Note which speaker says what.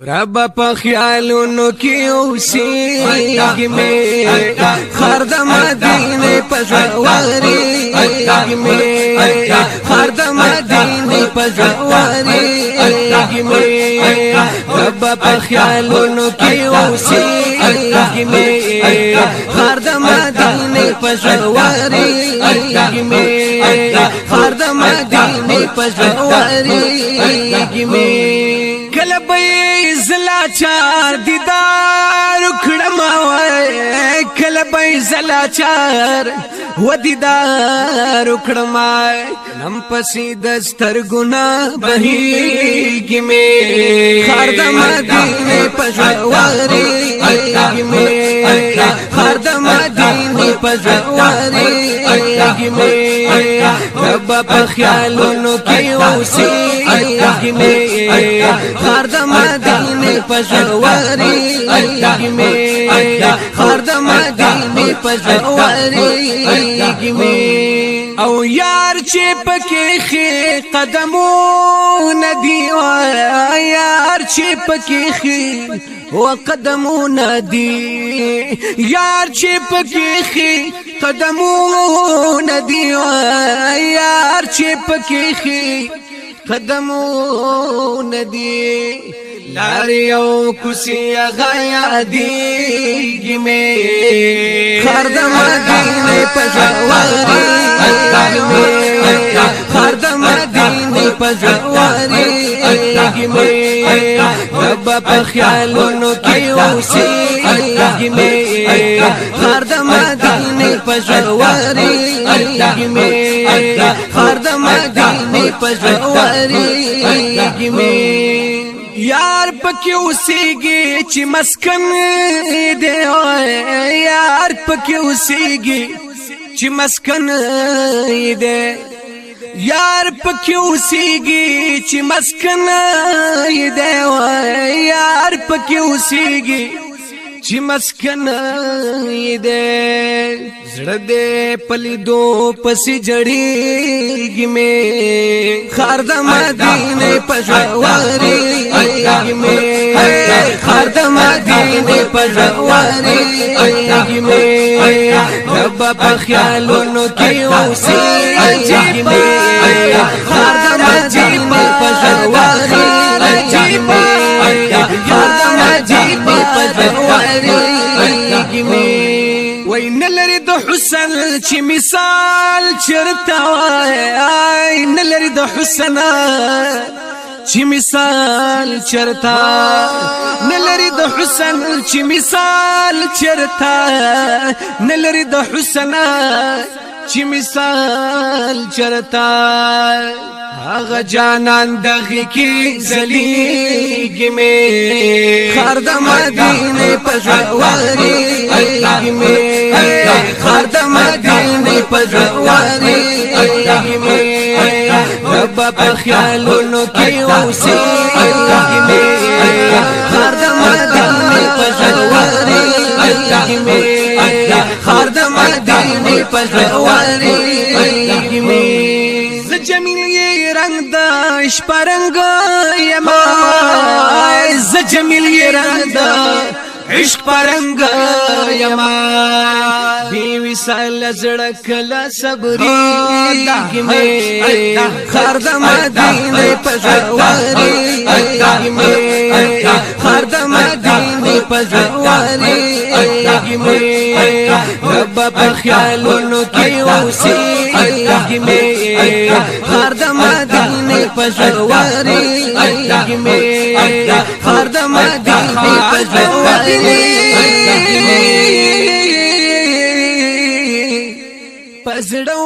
Speaker 1: رب په خیالونو کې اوسېږي مې خر د مدینې په ژورېږي مې خر د مدینې په ژورېږي مې رب په خیالونو کې اوسېږي مې خر د مدینې په ژورېږي مې خر د مدینې په ژورېږي مې کله به زلا چار دیدار کړم وای کله به زلا چار و دیدار کړم نم پسې دستر ګنا بهيږي مې خر د مدینې په ژورېږي مې خر د مدینې په ژورېږي مې رب په خیالونو کې اوسېږي مې خر د مدینې په ژورېږي مې خر د مدینې په ژورېږي مې او یار چې پکې خې قدمونه دی یار چې پکې خې وقدمونه دی یار چې پکې خې قدمونه دی یار چې پکې خې قدمونه دی لاري او کوسي غايا ديږي مې خر د مدینې په ژورېږي مې خر د مدینې په ژورېږي مې رب په خیالونو کې اوسېږي مې خر د مدینې په ژورېږي مې خر د مدینې په ژورېږي مې یار پکې اوسېږي چې مسکن دی یار پکې اوسېږي چې مسکن دی یار پکې اوسېږي چې مسکن دی یار پکې اوسېږي چې مسکن دی زړه دې پلیدو پسې جړېږي مې خر د مدینې په ژورېږي مې خر د مدینې په ژورېږي مې رب په خیالونو کې اوسېږي مې خر د مدینې په ژورېږي مې خر د مدینې په ژورېږي مې وای نلری د حسن چې مثال چرته وای نلری د حسن چې مثال چرته نلری د حسن چې مثال چرته نلری د حسن چې مثال چرته هغه جانان دغه کې زلیږي مې خر د مدینې په ژورېږي مې خر د مدینې په ژورېږي مې رب په خیالونو کې اوسېږي مې خر د مدینې په ژورېږي مې خر د مدینې په ژورېږي مې جمیل رنگ دا شپرنگ یما ز جمیل رنگ دا عشق پرنگ یما بی وصال زړه کلا صبرېږي مې خر د مدینې په ژورېږي مې خر د مدینې په ژورېږي مې رب په خیالونو کې اوسېږي مې خر د مدینې په ژورېږي مې خر د مدینې په ژورېږي مې پزړه